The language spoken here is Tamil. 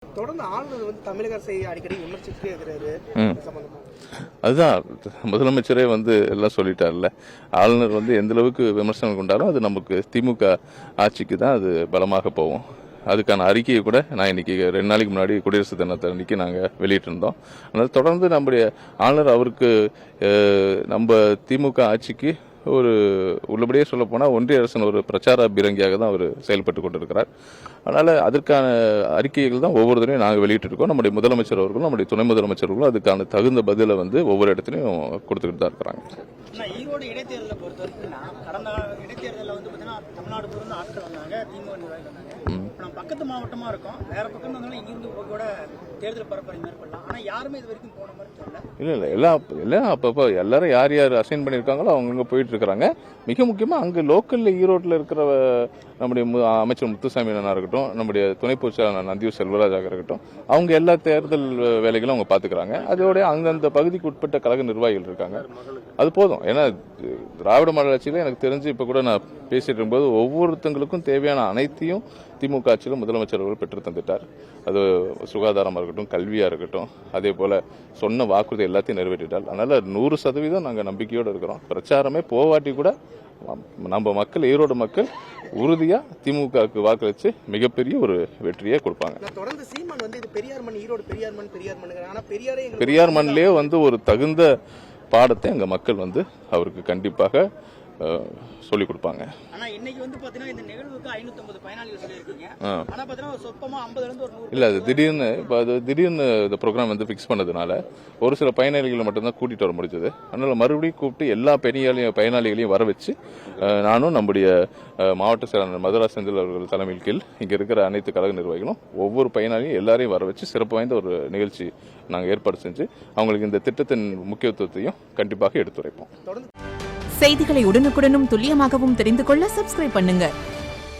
தொடர்ந்து ஆளுநர் வந்து தமிழக அரசை அடிக்கடி விமர்சிச்சுட்டே இருக்கிறாரு. அதுதான் முதலமைச்சரே எல்லாம் சொல்லிட்டார்ல. ஆளுநர் எந்த அளவுக்கு விமர்சனம் கொண்டாலும் அது நமக்கு திமுக ஆட்சிக்கு தான் அது பலமாக போகும். அதுக்கான அறிக்கையை கூட நான் இன்னைக்கு 2 நாளைக்கு முன்னாடி குடியரசு தினத்தை அன்னைக்கு நாங்கள் வெளியிட்டிருந்தோம். அதனால் தொடர்ந்து நம்முடைய ஆளுநர் அவருக்கு நம்ம திமுக ஆட்சிக்கு ஒரு உள்ளபடியே சொல்ல போனால் ஒன்றிய அரசின் ஒரு பிரச்சார பீரங்கியாக தான் அவர் செயல்பட்டு கொண்டிருக்கிறார். அதனால் அதற்கான அறிக்கைகள் தான் ஒவ்வொரு தடையும் நாங்கள் வெளியிட்டிருக்கோம். நம்முடைய முதலமைச்சர் அவர்களும் நம்முடைய துணை முதலமைச்சர்களும் அதுக்கான தகுந்த பதிலை ஒவ்வொரு இடத்துலையும் கொடுத்துக்கிட்டு தான் இருக்கிறாங்க. ஈரோடு இடைத்தேர்தலை பொறுத்த வரைக்கும் கடந்த இடைத்தேர்தலில் பார்த்தீங்கன்னா தமிழ்நாடு பூரா ஆட்கள் வந்தாங்க, திமுக நிர்வாகிகள் வந்தாங்க. நம்ம பக்கத்து மாவட்டமா இருக்கோம், வேற பக்கம் இருந்தாலும் இங்கிருந்து கூட தேர்தல் பரப்புரை மேற்கொள்ளலாம். ஆனால் யாருமே இது வரைக்கும் போன மாதிரி தெரியல. இல்லை எல்லாம் அப்பப்போ எல்லாரும் யார் யார் அசைன் பண்ணியிருக்காங்களோ அவங்க போயிட்டு இருக்கிறாங்க. மிக முக்கியமாக அங்கே லோக்கலில் ஈரோட்டில் இருக்கிற நம்முடைய அமைச்சர் முத்துசாமி அண்ணா இருக்கட்டும், நம்முடைய துணை பொதுச் செயலாளர் நந்தியூர் செல்வராஜாக இருக்கட்டும், அவங்க எல்லா தேர்தல் வேலைகளும் அவங்க பார்த்துக்கிறாங்க. அதோட அந்தந்த பகுதிக்கு உட்பட்ட கழக நிர்வாகிகள் இருக்காங்க. அது போதும். ஏன்னா திராவிட மாடல் ஆட்சியில் எனக்கு தெரிஞ்சு இப்போ கூட நான் பேசிட்டு இருக்கும்போது ஒவ்வொருத்தங்களுக்கும் தேவையான அனைத்தையும் திமுக ஆட்சியில் முதலமைச்சர் அவர்கள் பெற்று தந்துட்டார். அது சுகாதாரமாக இருக்கட்டும், கல்வியாக இருக்கட்டும், அதே போல் சொன்ன வாக்குறுதி எல்லாத்தையும் நிறைவேற்றிட்டார். அதனால் 100% நாங்கள் நம்பிக்கையோடு இருக்கிறோம். பிரச்சாரமே போவாட்டி கூட நம்ம மக்கள், ஈரோடு மக்கள் உறுதியாக திமுகவுக்கு வாக்களித்து மிகப்பெரிய ஒரு வெற்றியை கொடுப்பாங்க. தொடர்ந்து சீமான் இது பெரியார் மண், ஈரோடு பெரியார் மண், ஆனால் பெரியார் மண்ணிலே ஒரு தகுந்த பாடத்தை எங்கள் மக்கள் அவருக்கு கண்டிப்பாக சொல்லிக் கொடுப்பாங்க. இந்த நிகழ்வுக்கு 550 பயனாளிகள் சொல்லியிருக்கீங்க. ஆனா பாத்தீங்கன்னா சொற்பமா 50 இருந்து ஒரு 100 இல்ல, அது திடீர்னு இந்த ப்ரோக்ராம் ஃபிக்ஸ் பண்ணதுனால ஒரு சில பயனாளிகளை மட்டும்தான் கூட்டிட்டு வர முடிஞ்சது. அதனால மறுபடியும் கூப்பிட்டு எல்லா பயனாளிகளையும் வர வச்சு நானும் நம்முடைய மாவட்ட செயலாளர் மதுரா செந்தில் அவர்கள் தலைமையில் கீழ் இங்க இருக்கிற அனைத்து கழக நிர்வாகிகளும் ஒவ்வொரு பயனாளியும் எல்லாரையும் வர வச்சு சிறப்பு வாய்ந்த ஒரு நிகழ்ச்சி நாங்கள் ஏற்பாடு செஞ்சு அவங்களுக்கு இந்த திட்டத்தின் முக்கியத்துவத்தையும் கண்டிப்பாக எடுத்துரைப்போம். செய்திகளை உடனுக்குடனும் துல்லியமாகவும் தெரிந்து கொள்ள சப்ஸ்கிரைப் பண்ணுங்க.